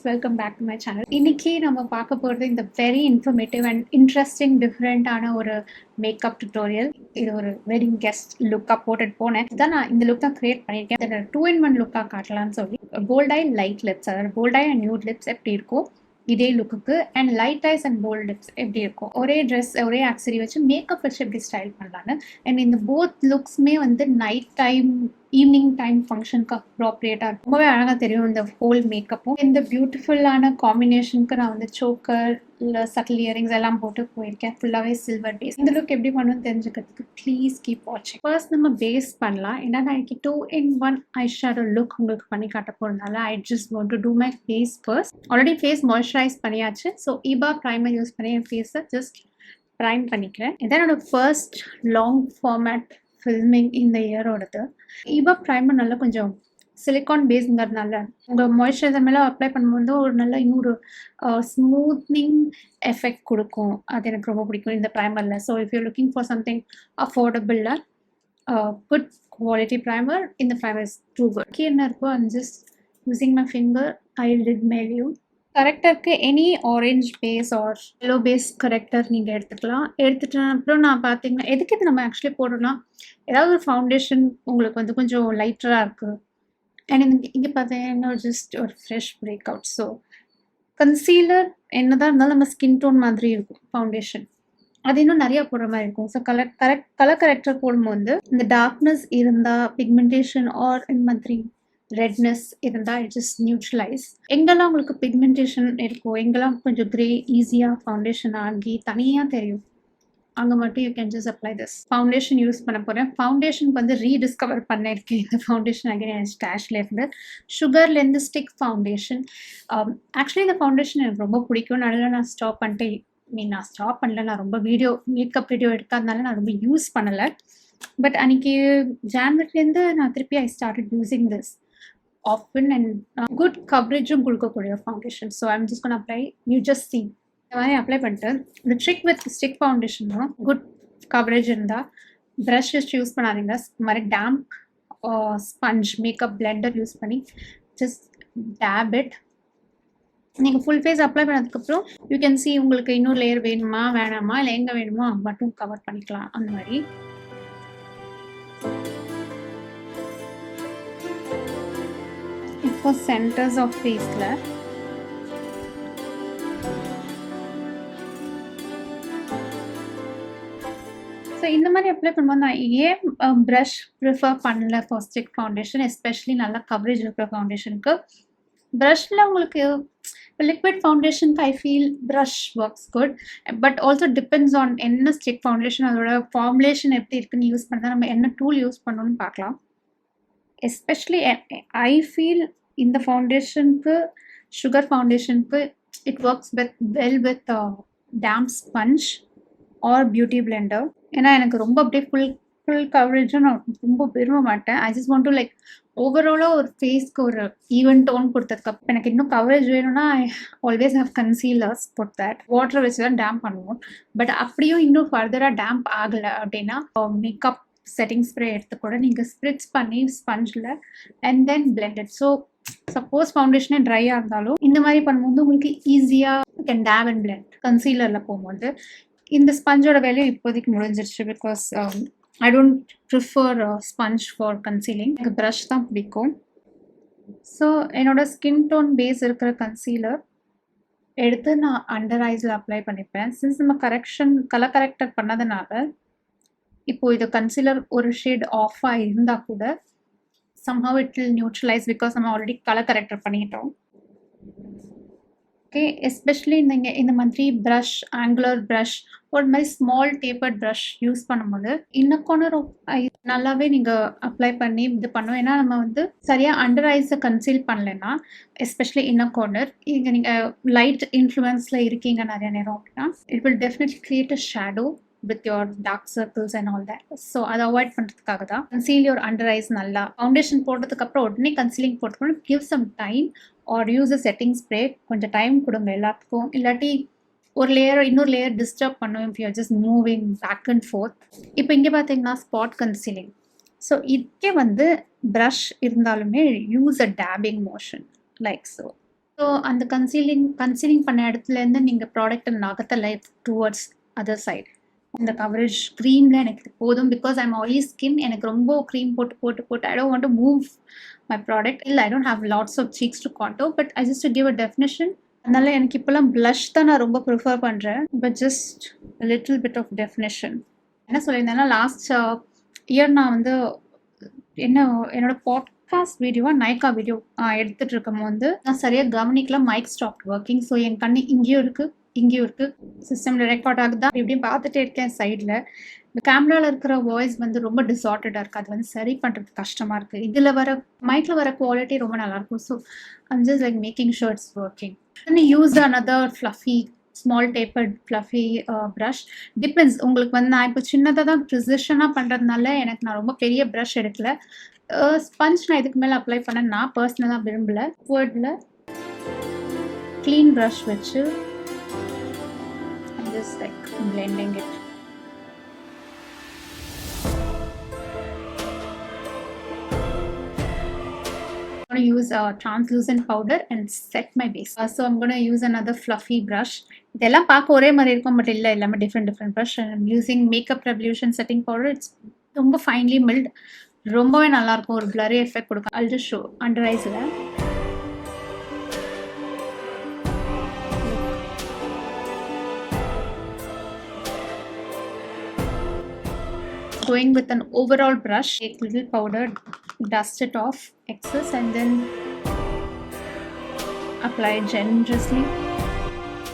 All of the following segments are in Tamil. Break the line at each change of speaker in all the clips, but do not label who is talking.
Welcome back to my channel. இன்னைக்கு நம்ம பார்க்க போகிறது இந்த வெரி இன்ஃபர்மேட்டிவ் அண்ட் இன்ட்ரெஸ்டிங் டிஃப்ரெண்ட்டான ஒரு மேக்கப் டுட்டோரியல். இது ஒரு வெட்டிங் கெஸ்ட் லுக்காக போட்டுட்டு போனேன். இதான் நான் இந்த லுக் தான் கிரியேட் பண்ணியிருக்கேன். இதில் 2-in-1 லுக்காக காட்டலாம்னு சொல்லி போல்ட் ஐ லைட் லிப்ஸ், அதாவது bold eye and nude lips எப்படி இருக்கும் இதே லுக்குக்கு, and light eyes and bold lips எப்படி இருக்கும், ஒரே ட்ரெஸ் ஒரே ஆக்சரி வச்சு மேக்கப் வச்சு எப்படி ஸ்டைல் பண்ணலான்னு. அண்ட் இந்த போத் லுக்ஸுமே வந்து நைட் டைம் ஈவினிங் டைம் ஃபங்க்ஷனுக்கு அப்ராப்ரியேட்டாக இருக்கும். ரொம்பவே அழகாக தெரியும் இந்த ஹோல் மேக்கப்பும். இந்த பியூட்டிஃபுல்லான காம்பினேஷனுக்கு நான் வந்து சோக்கர் இல்லை சட்டில் இயரிங்ஸ் எல்லாம் போட்டு போயிருக்கேன். ஃபுல்லாகவே சில்வர் பேஸ். இந்த லுக் எப்படி பண்ணணும்னு தெரிஞ்சுக்கிறதுக்கு ப்ளீஸ் கீப் வாட்சிங். ஃபர்ஸ்ட் நம்ம பேஸ் பண்ணலாம். ஏன்னா நான் இன்னைக்கு 2-in-1 ஐ ஷேடோ லுக் உங்களுக்கு பண்ணி காட்ட போகிறதுனால I just want to do my face first. Already face moisturise பண்ணியாச்சு. ஸோ ஈபா ப்ரைமர் யூஸ் பண்ணி என் ஃபேஸை ஜஸ்ட் ப்ரைம் பண்ணிக்கிறேன். இதான் என்னோட ஃபர்ஸ்ட் லாங் ஃபார்மேட் ஃபில்மிங் இந்த இயரோடது. ஈபா ப்ரைமர் நல்லா கொஞ்சம் சிலிக்கான் பேஸ்ங்கிறதுனால உங்கள் மாய்ஸ்சரைசர் மேலே அப்ளை பண்ணும்போது ஒரு நல்ல இன்னொரு ஸ்மூத்னிங் எஃபெக்ட் கொடுக்கும். அது எனக்கு ரொம்ப பிடிக்கும் இந்த ப்ரைமரில். So if you looking for something அஃபோர்டபுளில் குட் குவாலிட்டி ப்ரைமர், இந்த ப்ரைமர் இஸ் டூ குட். என்ன இருக்கோ I'm just using my finger. I did மேல் யூ கரெக்டருக்கு any orange base or yellow base corrector நீங்கள் எடுத்துக்கலாம். எடுத்துட்டு அப்புறம் நான் பார்த்தீங்கன்னா எதுக்கு இது நம்ம ஆக்சுவலி போடுறோம்னா, ஏதாவது ஒரு ஃபவுண்டேஷன் உங்களுக்கு வந்து கொஞ்சம் லைட்டராக இருக்குது அண்ட் இங்கே பார்த்தீங்கன்னா ஜஸ்ட் ஒரு fresh break out. So concealer என்னதான் இருந்தாலும் நம்ம ஸ்கின் டோன் மாதிரி இருக்கும் ஃபவுண்டேஷன், அது இன்னும் நிறையா போடுற மாதிரி இருக்கும். ஸோ கலர் கரெக்டர் போடும்போது இந்த டார்க்னஸ் இருந்தால் பிக்மெண்டேஷன் ஆர் இந்த மாதிரி ரெட்னஸ் இருந்தால் இட் ஜஸ்ட் நியூட்ரலைஸ். எங்கெல்லாம் உங்களுக்கு பிக்மெண்டேஷன் இருக்கும், எங்கெல்லாம் கொஞ்சம் கிரே ஈஸியாக ஃபவுண்டேஷன் ஆகி தனியாக தெரியும், அங்கே மட்டும் you can just apply this. Foundation use பண்ண போகிறேன். ஃபவுண்டேஷனுக்கு வந்து ரீடிஸ்கவர் பண்ணியிருக்கேன் இந்த ஃபவுண்டேஷன் அகைன் என் ஸ்டாஷ்லேருந்து. சுகர்லேருந்து ஸ்டிக் ஃபவுண்டேஷன். ஆக்சுவலி இந்த ஃபவுண்டேஷன் எனக்கு ரொம்ப பிடிக்கும். நடுவில் நான் ஸ்டாப் பண்ணிட்டு நான் ஸ்டாப் பண்ணல, நான் ரொம்ப மேக்கப் வீடியோ எடுக்காதனால நான் ரொம்ப யூஸ் பண்ணலை. பட் அன்றைக்கி ஜான்வரிலேருந்து நான் திருப்பி I started using this often and good coverage கொடுக்கக்கூடிய foundation. So I'm just gonna apply. You just see இந்த மாதிரி அப்ளை பண்ணிட்டு இந்த ட்ரிக் வித் ஸ்டிக் ஃபவுண்டேஷன் தான் குட் கவரேஜ் இருந்தால் ப்ரஷ் யூஸ் பண்ணாதீங்க. இந்த மாதிரி damp sponge makeup blender use பண்ணி ஜஸ்ட் டேப் இட். நீங்கள் ஃபுல் ஃபேஸ் அப்ளை பண்ணதுக்கப்புறம் யூ கேன் see உங்களுக்கு இன்னொரு லேயர் வேணுமா வேணாமா இல்லை எங்கே வேணுமோ மட்டும் கவர் பண்ணிக்கலாம். அந்த மாதிரி இப்போ சென்டர்ஸ் ஆஃப் ஃபேஸில் ஸோ இந்த மாதிரி அப்ளை பண்ணும்போது நான் ஏன் ப்ரஷ் ப்ரிஃபர் பண்ணல ஃபார் ஸ்டிக் ஃபவுண்டேஷன், எஸ்பெஷலி நல்லா கவரேஜ் இருக்கிற ஃபவுண்டேஷனுக்கு. ப்ரஷில் உங்களுக்கு லிக்விட் ஃபவுண்டேஷனுக்கு I feel brush works good, but also depends on என்ன ஸ்டிக் ஃபவுண்டேஷன் அதோட ஃபார்முலேஷன் எப்படி இருக்குன்னு யூஸ் பண்ணால் நம்ம என்ன டூல் யூஸ் பண்ணணும்னு பார்க்கலாம். எஸ்பெஷலி ஐ ஃபீல் இந்த ஃபவுண்டேஷனுக்கு சுகர் ஃபவுண்டேஷனுக்கு it works well with damp sponge or beauty blender. ஏன்னா எனக்கு ரொம்ப அப்படியே ஃபுல் கவரேஜும் நான் ரொம்ப விரும்ப மாட்டேன். ஐ ஜஸ்ட் வாண்ட் டு லைக் ஓவராலாக ஒரு ஃபேஸ்க்கு ஒரு ஈவன் டோன் கொடுத்ததுக்கப்புறம் எனக்கு இன்னும் கவரேஜ் வேணும்னா I always have concealers put that. Water வச்சு தான் டேம்ப் பண்ணுவோம். பட் அப்படியும் இன்னும் ஃபர்தராக டேம்ப் ஆகலை அப்படின்னா மேக்கப் செட்டிங் ஸ்ப்ரே எடுத்து கூட நீங்கள் ஸ்ப்ரிட்ஸ் பண்ணி ஸ்பஞ்சில் and then blended. So suppose ஃபவுண்டேஷனே ட்ரையாக இருந்தாலும் இந்த மாதிரி பண்ணும்போது உங்களுக்கு ஈஸியாக கேன் டேப் அண்ட் பிளெண்ட். கன்சீலரில் போகும்போது இந்த ஸ்பஞ்சோட வேலையும் இப்போதைக்கு முடிஞ்சிருச்சு. Because I don't prefer sponge for concealing. எனக்கு ப்ரஷ் தான் பிடிக்கும். ஸோ என்னோட ஸ்கின் டோன் பேஸ் இருக்கிற கன்சீலர் எடுத்து நான் அண்டர் ஐஸில் அப்ளை பண்ணிப்பேன். சின்ஸ் நம்ம கலர் கரெக்டர் பண்ணதுனால இப்போது இது கன்சீலர் ஒரு ஷேட் ஆஃபாக இருந்தால் கூட somehow it will neutralize because நம்ம ஆல்ரெடி கலர் கரெக்டர் பண்ணிட்டோம். ஓகே, எஸ்பெஷலி நீங்கள் இந்த மாதிரி ப்ரஷ் ஆங்குலர் ப்ரஷ் ஒரு மாதிரி ஸ்மால் டேப்பர்ட் ப்ரஷ் யூஸ் பண்ணும்போது இன்னர் கார்னர் ஆஃப் ஐ நல்லாவே நீங்கள் அப்ளை பண்ணி இது பண்ணுவோம். ஏன்னா நம்ம வந்து சரியாக அண்டர் ஐஸை கன்சீல் பண்ணலைன்னா எஸ்பெஷலி இன்னர் கார்னர் இங்கே நீங்கள் லைட் இன்ஃப்ளூயன்ஸில் இருக்கீங்க நிறைய நேரம் அப்படின்னா it will definitely create a shadow with your dark circles and all that. So அதை அவாய்ட் பண்ணுறதுக்காக தான் கன்சீல் யோர் அண்டர் ஐஸ். நல்லா ஃபவுண்டேஷன் போட்டதுக்கப்புறம் உடனே கன்சீலிங் போட்டுக்கணும். Give some time or use a setting spray. கொஞ்சம் டைம் கொடுங்க எல்லாத்துக்கும். இல்லாட்டி ஒரு லேயர் இன்னொரு லேயர் டிஸ்டர்ப் பண்ணுவோம் if you're just moving back and forth. இப்போ இங்கே பார்த்தீங்கன்னா ஸ்பாட் கன்சீலிங். ஸோ இதுக்கே வந்து ப்ரஷ் இருந்தாலுமே use a dabbing motion like so. So அந்த கன்சீலிங் பண்ண இடத்துலேருந்து நீங்கள் ப்ராடக்ட்டை நகர்த்தலை டுவர்ட்ஸ் அதர் சைட். அந்த கவரேஜ் க்ரீமில் எனக்கு இது போதும். Because I'm oily skin. எனக்கு ரொம்ப க்ரீம் போட்டு போட்டு போட்டு I don't want to move my product. இல்லை, I don't have lots of cheeks to contour, but I just to give a definition. அதனால எனக்கு இப்போலாம் ப்ளஷ் தான் நான் ரொம்ப ப்ரிஃபர் பண்ணுறேன். But just little bit of definition. என்ன சொல்லியிருந்தேன்னா, லாஸ்ட் இயர் நான் வந்து என்னோட பாட்காஸ்ட் வீடியோவா நைக்கா வீடியோ எடுத்துட்டு இருக்கும் போது நான் சரியாக கவனிக்கல. Mic stop working. ஸோ என் கண்ணு இங்கேயும் இருக்குது இங்கேயும் இருக்குது. சிஸ்டமில் ரெக்கார்ட் ஆகுதா இப்படியும் பார்த்துட்டே இருக்கேன் சைடில். இந்த கேமராவில் இருக்கிற வாய்ஸ் வந்து ரொம்ப டிஸார்டடாக இருக்குது. அது வந்து சரி பண்ணுறது கஷ்டமாக இருக்குது. இதில் வர மைக்கில் வர குவாலிட்டி ரொம்ப நல்லாயிருக்கும். So I'm just like making sure it's working. Use another fluffy small டேப்பர்ட் fluffy brush. Depends. உங்களுக்கு வந்து நான் இப்போ சின்னதாக தான் ப்ரிசிஷனாக பண்ணுறதுனால எனக்கு நான் ரொம்ப பெரிய ப்ரஷ் எடுக்கல. ஸ்பஞ்ச் நான் இதுக்கு மேலே அப்ளை பண்ண நான் பர்சனலாக விரும்பலை. வேர்டில் க்ளீன் ப்ரஷ் வச்சு just like blending it. I'm going to use a translucent powder and set my base. So I'm going to use another fluffy brush. இதெல்லாம் பார்க்க ஒரே மாதிரி இருக்கும், பட் இல்லை, எல்லாமே different brush. And I'm using Makeup Revolution setting powder. It's ரொம்ப finely milled. ரொம்பவே நல்லா இருக்கும். ஒரு blurry effect கொடுக்கும். I'll just show under eyes ல. Going with an overall brush, take little powder, dust it off excess and then apply generously.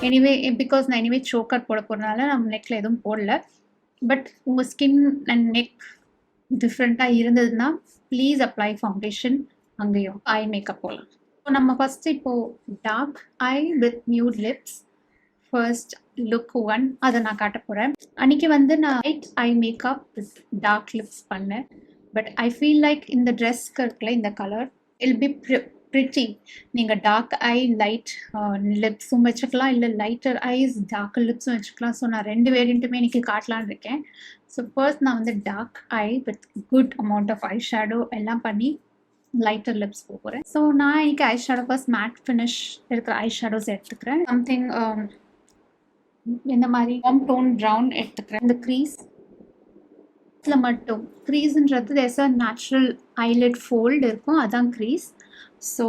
Anyway, because நான் anyway choker போட போறனால நம்ம நெக்ல எதுவும் போடல. பட் உங்கள் ஸ்கின் அண்ட் நெக் டிஃப்ரெண்ட்டாக இருந்ததுன்னா ப்ளீஸ் அப்ளை ஃபவுண்டேஷன் அங்கேயும் ஐ மேக்கப் போகலாம். ஸோ நம்ம ஃபஸ்ட்டு இப்போது dark eye with nude lips first look 1 அதை நான் காட்ட போகிறேன். அன்றைக்கி வந்து நான் light eye makeup with dark lips பண்ணேன். பட் ஐ ஃபீல் லைக் இந்த ட்ரெஸ்க்கு இருக்குல்ல இந்த கலர் இல் பி ப்ரிட்டி. நீங்கள் டார்க் ஐ லைட் லிப்ஸும் வச்சுக்கலாம், இல்லை லைட்டர் ஐஸ் டார்க் லிப்ஸும் வச்சுக்கலாம். ஸோ நான் 2 வேரியண்ட்டுமே இன்றைக்கி காட்டலான்னு இருக்கேன். ஸோ ஃபர்ஸ்ட் நான் வந்து dark eye with good amount of eye shadow எல்லாம் பண்ணி லைட்டர் லிப்ஸ் போகிறேன். ஸோ நான் இன்றைக்கி eye shadow first matte finish இருக்கிற ஐ ஷேடோஸ் எடுத்துக்கிறேன். சம்திங் இந்த மாதிரி வார்ம் டோன் ப்ரௌன் எடுத்துக்கிறேன். இந்த க்ரீஸில் மட்டும் க்ரீஸ்ன்றது there's a natural eyelid fold இருக்கும், அதான் க்ரீஸ். ஸோ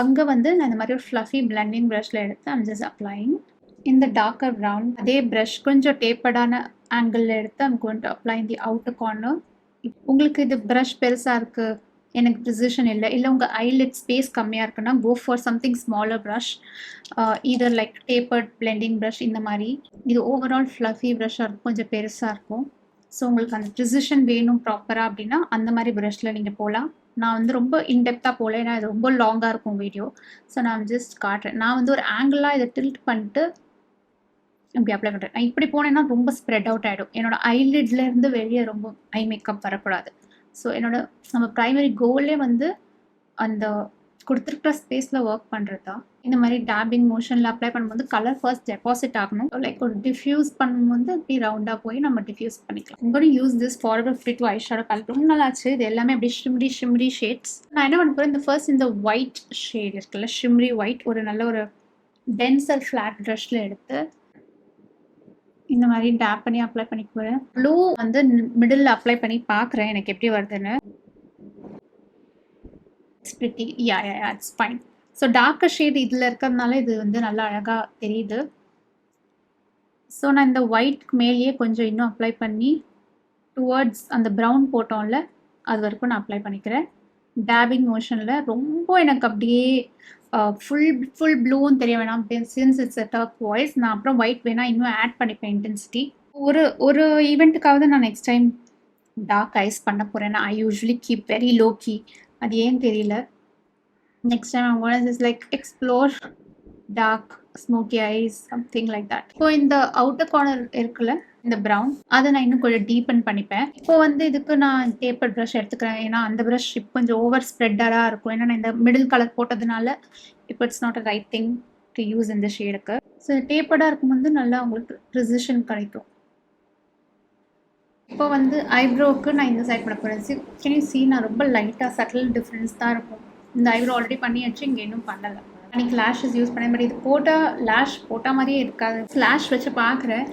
அங்கே வந்து நான் இந்த மாதிரி ஒரு ஃப்ளஃபி பிளெண்டிங் ப்ரஷில் எடுத்து ஐம் ஜஸ்ட் அப்ளைங் இந்த டார்க்கர் ப்ரௌன். அதே ப்ரஷ் கொஞ்சம் டேப்பர்டான ஆங்கிளில் எடுத்து I'm going to apply the outer corner. உங்களுக்கு இது ப்ரஷ் பெருசாக இருக்குது, எனக்கு ப்ரிசிஷன் இல்லை, இல்லை உங்கள் ஐலிட் ஸ்பேஸ் கம்மியாக இருக்குன்னா go for something smaller brush, either like tapered blending brush. இந்த மாதிரி இது ஓவரால் ஃப்ளஃபி ப்ரஷ்ஷாக இருக்கும், கொஞ்சம் பெருசாக இருக்கும். ஸோ உங்களுக்கு அந்த ப்ரிசிஷன் வேணும் ப்ராப்பராக அப்படின்னா அந்த மாதிரி ப்ரஷில் நீங்கள் போகலாம். நான் வந்து ரொம்ப இன்டெப்த்தாக போகல, ஏன்னா இது ரொம்ப லாங்காக இருக்கும் வீடியோ. ஸோ நான் ஜஸ்ட் காட்டுறேன். நான் வந்து ஒரு ஆங்கிளாக இதை டில்ட் பண்ணிட்டு இப்படி அப்ளை பண்ணுறேன். நான் இப்படி போனேன்னா ரொம்ப ஸ்ப்ரெட் அவுட் ஆகிடும். என்னோடய ஐலிட்லேருந்து வெளியே ரொம்ப ஐ மேக்கப் வரக்கூடாது. ஸோ நம்ம ப்ரைமரி கோலே வந்து அந்த கொடுத்துருக்குற ஸ்பேஸில் ஒர்க் பண்ணுறது தான். இந்த மாதிரி டேப்பிங் மோஷனில் அப்ளை பண்ணும்போது கலர் ஃபர்ஸ்ட் டெபாசிட் ஆகணும். லைக் ஒரு டிஃப்யூஸ் பண்ணும்போது இப்படி ரவுண்டாக போய் நம்ம டிஃப்யூஸ் பண்ணிக்கலாம். உங்களோட use this forever fit eyeshadow palette ரொம்ப நல்லாச்சு. இது எல்லாமே அப்படி ஷிம்ரி ஷேட்ஸ். நான் என்ன பண்ண போகிறேன், இந்த ஃபர்ஸ்ட் இந்த ஒயிட் ஷேட் இருக்குல்ல, ஷிம்ரி ஒயிட், ஒரு நல்ல ஒரு டென்சர் ஃப்ளாட் ப்ரஷில் எடுத்து இந்த மாதிரி டேப் பண்ணி அப்ளை பண்ணிக்குவேன். ப்ளூ வந்து மிடில் அப்ளை பண்ணி பார்க்குறேன் எனக்கு எப்படி வருதுன்னு. It's pretty. Yeah it's fine. So darker shade இதில் இருக்கிறதுனால இது வந்து நல்லா அழகாக தெரியுது. ஸோ நான் இந்த ஒயிட்க்கு மேலேயே கொஞ்சம் இன்னும் அப்ளை பண்ணி டுவர்ட்ஸ் அந்த ப்ரௌன் போட்டோம்ல அது வரைக்கும் நான் அப்ளை பண்ணிக்கிறேன். டேபிங் மோஷனில் ரொம்ப எனக்கு அப்படியே ஃபுல் ப்ளூன்னு தெரிய வேணாம். Since it's a Turk voice, நான் அப்புறம் ஒயிட் வேணால் இன்னும் ஆட் பண்ணிப்பேன் இன்டென்சிட்டி. ஒரு ஈவெண்ட்டுக்காவது நான் நெக்ஸ்ட் டைம் டார்க் ஐஸ் பண்ண போகிறேன். I usually keep very low key, அது ஏன்னு தெரியல. Next time I want just like explore dark smoky eyes something like that. இப்போ இந்த அவுட்டர் கார்னர் இருக்குல்ல இந்த ப்ரௌன், அதை நான் இன்னும் கொஞ்சம் டீப்பன் பண்ணிப்பேன். இப்போ வந்து இதுக்கு நான் டேப்பர் ப்ரஷ் எடுத்துக்கிறேன். ஏன்னா அந்த ப்ரஷ் இப்போ கொஞ்சம் ஓவர் ஸ்ப்ரெட்டராக இருக்கும். ஏன்னா நான் இந்த மிடில் கலர் போட்டதுனால இப்போ it's not a right thing to use இந்த ஷேடுக்கு. ஸோ டேப்பர்டாக இருக்கும்போது நல்லா உங்களுக்கு ப்ரிசிஷன் கிடைக்கும். இப்போ வந்து ஐப்ரோவுக்கு நான் இந்த சைட் பண்ண போகிறேன். நான் ரொம்ப லைட்டாக சட்டில் டிஃப்ரென்ஸ் தான் இருக்கும். இந்த ஐப்ரோ ஆல்ரெடி பண்ணியாச்சு, இங்கே இன்னும் பண்ணலை. அன்றைக்கி லேஷஸ் யூஸ் பண்ணேன். பட் இது போட்டால் லேஷ் போட்டால் மாதிரியே இருக்காது. லேஷ் வச்சு பார்க்குறேன்.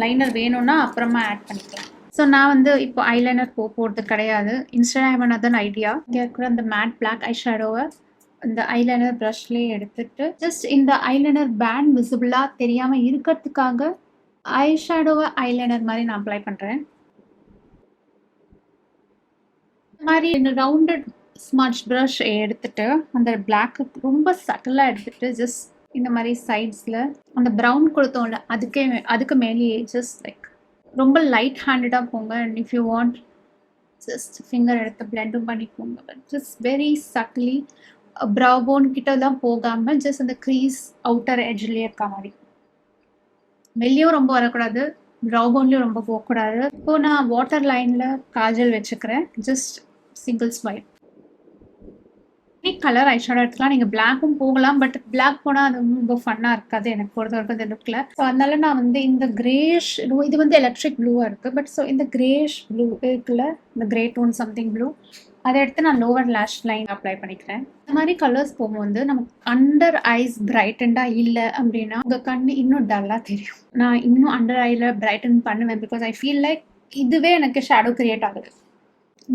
லைனர் வேணும்னா அப்புறமா ஆட் பண்ணிக்கலாம். ஸோ நான் வந்து இப்போ ஐலைனர் போகிறது கிடையாது. Instant I have another idea. இங்கே இருக்கிற அந்த மேட் பிளாக் ஐ ஷேடோவை இந்த ஐலைனர் ப்ரஷ்லேயே எடுத்துட்டு ஜஸ்ட் இந்த ஐலைனர் பேண்ட் விசிபிளாக தெரியாமல் இருக்கிறதுக்காக ஐ ஷேடோவை ஐலைனர் மாதிரி நான் அப்ளை பண்ணுறேன். இந்த மாதிரி இந்த ரவுண்டட் ஸ்மட்ச் ப்ரஷ் எடுத்துட்டு அந்த பிளாக்கு ரொம்ப சட்டிலாக எடுத்துட்டு ஜஸ்ட் இந்த மாதிரி சைட்ஸில் அந்த ப்ரௌன் கொடுத்தோம்ல அதுக்கு மேலேயே ஜஸ்ட் லைக் ரொம்ப லைட் ஹேண்டடாக போங்க. And if you want just finger எடுத்து பிளெண்டும் பண்ணிக்கோங்க. But just very subtly brow bone கிட்ட தான் போகாமல் ஜஸ்ட் அந்த க்ரீஸ் அவுட்டர் எட்ஜ்லேயே இருக்க மாதிரி. வெளியும் ரொம்ப வரக்கூடாது, ப்ரௌ போன்லேயும் ரொம்ப போகக்கூடாது. இப்போ நான் வாட்டர் லைனில் காஜல் வச்சுக்கிறேன். Just single swipe. Colour eyeshadow எடுத்துக்கலாம். நீங்கள் பிளாக்கும் போகலாம். பட் பிளாக் போனால் அது ரொம்ப ஃபன்னாக இருக்காது எனக்கு பொறுத்த வரைக்கும் இந்த லுக்கில். ஸோ அதனால நான் வந்து இந்த கிரேஷ் இது வந்து எலக்ட்ரிக் ப்ளூவாக இருக்குது. பட் ஸோ இந்த கிரேஷ் ப்ளூ இருக்குல்ல, இந்த கிரே டோன் சம்திங் ப்ளூ, அதை எடுத்து நான் லோவர் லேஷ் லைன் அப்ளை பண்ணிக்கிறேன். இந்த மாதிரி கலர்ஸ் போகும்போது நமக்கு அண்டர் ஐஸ் பிரைட்டண்டாக இல்லை அப்படின்னா உங்கள் கண் இன்னும் டல்லாக தெரியும். நான் இன்னும் அண்டர் ஐயில் பிரைட்டன் பண்ணுவேன். பிகாஸ் ஐ ஃபீல் லைக் இதுவே எனக்கு ஷேடோ கிரியேட் ஆகுது.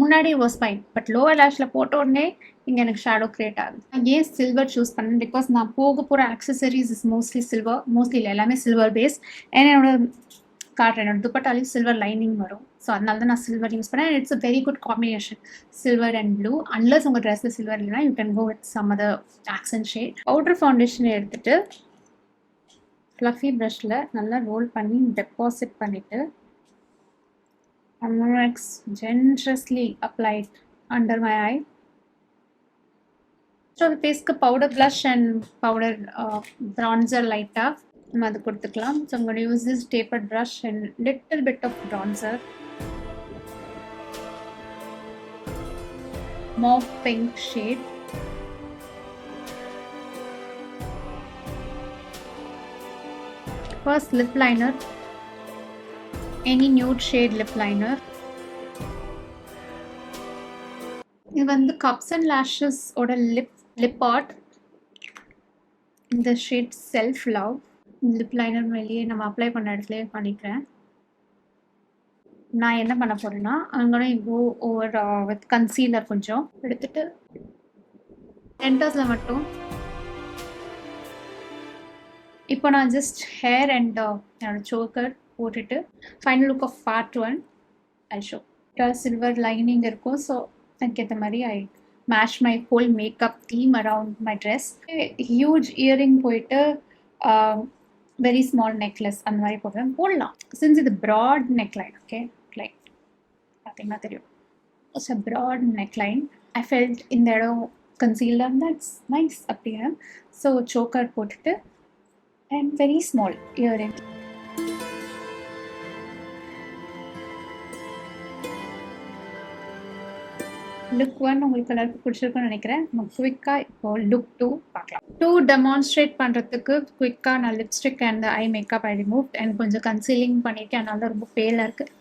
முன்னாடி வாஸ் ஃபைன், பட் லோவர் லேஷில் போட்ட உடனே இங்கே எனக்கு ஷேடோ கிரியேட் ஆகுது. நான் ஏன் சில்வர் சூஸ் பண்ணேன்? பிகாஸ் நான் போக போகிற accessories is mostly silver. Mostly இல்லை, எல்லாமே சில்வர் பேஸ். ஏன்னா என்னோட என்னோட துப்பட்டாலையும் சில்வர் லைனிங் வரும். ஸோ அதனால தான் நான் சில்வர் யூஸ் பண்ணேன். It's a very good combination, silver and blue. Unless உங்கள் ட்ரெஸ்ஸில் சில்வர் இல்லைனா you can go with some other accent shade. Powder ஃபவுண்டேஷனை எடுத்துகிட்டு ஃப்ளஃபி ப்ரஷில் நல்லா ரோல் பண்ணி டெபாசிட் பண்ணிவிட்டு Amorex generously applied under my eye. So the face powder blush and powder bronzer light up. So I'm going to use this tapered brush and little bit of bronzer. Mauve pink shade. First lip liner. Any nude shade lip liner. இது வந்து கப்ஸ் அண்ட் லேஷஸ் ஓட லிப் ஆர்ட். இந்த shade self love. Lip liner மேலேயே நம்ம அப்ளை பண்ண இடத்துலேயே பண்ணிக்கிறேன். நான் என்ன பண்ண போகிறேன்னா அங்கே கோ ஓவர் வித் கன்சீலர் கொஞ்சம் எடுத்துட்டு சென்டர்ஸில் மட்டும். இப்போ நான் ஜஸ்ட் ஹேர் அண்ட் என்னோட சோக்கர் போட்டுட்டு final look of part 1 I show. Silver lining இருக்கும். ஸோ எனக்கு ஏற்ற மாதிரி I match my whole makeup theme around my dress. Huge earring போயிட்டு வெரி ஸ்மால் நெக்லஸ் அந்த மாதிரி போடலாம். சின்ஸ் இது ப்ராட் நெக்லைன், ஓகே, லைக் பார்த்தீங்கன்னா தெரியும். It's a broad neckline. I felt இந்த இடம் கன்சீலர் தட்ஸ் நைஸ் அப்படின்னு. ஸோ சோக்கர் போட்டுட்டு and very small earring. Look 1 உங்களுக்கு எல்லாருக்கும் பிடிச்சிருக்குன்னு நினைக்கிறேன். நம்ம குவிக்காக இப்போ லுக் 2 பார்க்கலாம். 2 டெமான்ஸ்ட்ரேட் பண்ணுறதுக்கு குவிக்காக நான் lipstick and eye makeup I remove and கொஞ்சம் கன்சீலிங் பண்ணியிருக்கேன். அதனால தான் ரொம்ப பேலாக இருக்குது.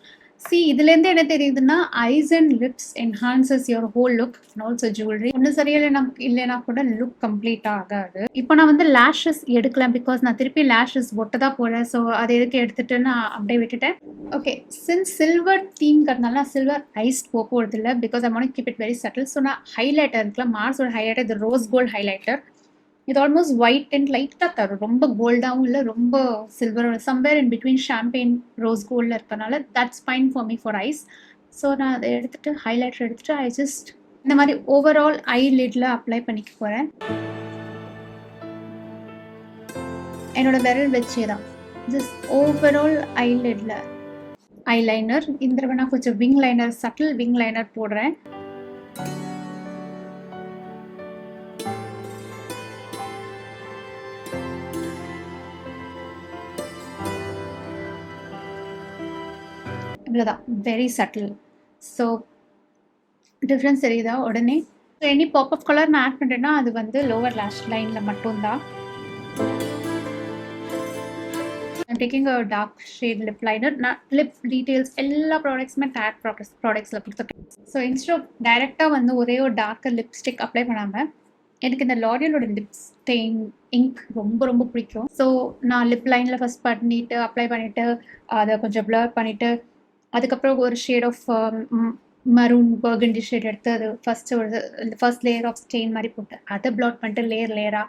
இதுலேருந்து என்ன தெரியுதுன்னா eyes and lips enhances your whole look and also jewellery. ஒன்றும் சரியில்லை இல்லைனா கூட லுக் கம்ப்ளீட்டாக ஆகாது. இப்போ நான் வந்து லேஷஸ் எடுக்கலாம் பிகாஸ் நான் திருப்பி லேஷஸ் ஒட்ட தான் போகிறேன். ஸோ அதை எதுக்கு எடுத்துகிட்டு நான் அப்படியே விட்டுட்டேன். ஓகே, சின்ஸ் சில்வர் தீம்ங்கிறதுனால சில்வர் ஐஸ் போகிறது இல்லை because I want keep it very subtle. So நான் ஹைலைட்டர் இருக்கலாம், மார்ஸோட ஹைலைட்டர், இது ரோஸ் கோல்ட் ஹைலைட்டர். இது ஆல்மோஸ்ட் ஒயிட் அண்ட் லைட்டாக தரும். ரொம்ப கோல்டாகவும் இல்லை, ரொம்ப சில்வரோட somewhere in between champagne rose கோல்டில் இருக்கனால that's fine for me for eyes. So நான் அதை எடுத்துகிட்டு ஹைலைட்டர் எடுத்துகிட்டு ஐ ஜஸ்ட் இந்த மாதிரி ஓவரால் ஐ லிட்டில் அப்ளை பண்ணிக்க போகிறேன். என்னோட விரல் வச்சே தான் just overall I little eyeliner. இந்த தடவை நான் கொஞ்சம் wing liner, subtle wing liner போடுறேன். இவ்வளோதான், வெரி சட்டில். ஸோ டிஃப்ரென்ஸ் தெரியுதா உடனே? எனி பாப்அப் கலர் நான் ஆட் பண்ணுறேன்னா அது வந்து லோவர் லேஷ் லைனில் மட்டும்தான். I'm taking a dark shade lip liner. நான் லிப் டீட்டெயில்ஸ் எல்லா ப்ராடக்ட்ஸுமே டேக் ப்ராடக்ட்ஸில் கொடுத்துருக்கேன். ஸோ இன்ஸ்டெட் ஆஃப் டைரெக்டாக வந்து ஒரே ஒரு டார்க்கர் லிப்ஸ்டிக் அப்ளை பண்ணாமல் எனக்கு இந்த லாரியலோட லிப் ஸ்டெயின் இங்க் ரொம்ப ரொம்ப பிடிக்கும். ஸோ நான் லிப் லைனில் ஃபஸ்ட் பண்ணிவிட்டு அப்ளை பண்ணிவிட்டு அதை கொஞ்சம் ப்ளர் பண்ணிவிட்டு அதுக்கப்புறம் ஒரு shade of maroon burgundy shade எடுத்து அது ஃபர்ஸ்ட் லேயர் ஆஃப் ஸ்டெயின் மாதிரி போட்டு அதை ப்ளாட் பண்ணிட்டு லேயராக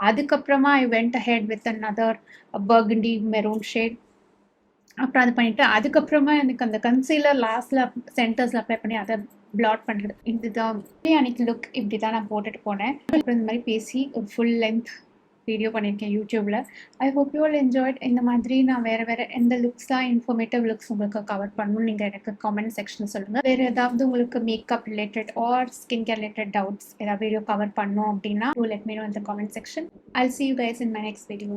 அதுக்கப்புறமா I went head with another burgundy maroon shade அப்புறம் அது பண்ணிவிட்டு அதுக்கப்புறமா எனக்கு அந்த கன்சீலர் லாஸ்ட்டில் சென்டர்ஸில் அப்ளை பண்ணி அதை ப்ளாட் பண்ணுறது. இதுதான் அன்னைக்கு லுக். இப்படி தான் நான் போட்டுட்டு போனேன். அப்புறம் இந்த மாதிரி பேசி ஒரு ஃபுல் லென்த் வீடியோ பண்ணியிருக்கேன் யூடியூப்பில். I hope you all enjoyed. இந்த மாதிரி நான் வேறு எந்த லுக்ஸாக இன்ஃபர்மேட்டிவ் லுக்ஸ் உங்களுக்கு கவர் பண்ணணும்னு நீங்கள் எனக்கு காமெண்ட் செக்ஷனில் சொல்லுங்கள். வேறு ஏதாவது உங்களுக்கு makeup related or skin care related doubts ஏதாவது வீடியோ கவர் பண்ணணும் அப்படின்னா let me know in the comment section. I'll see you guys in my next video.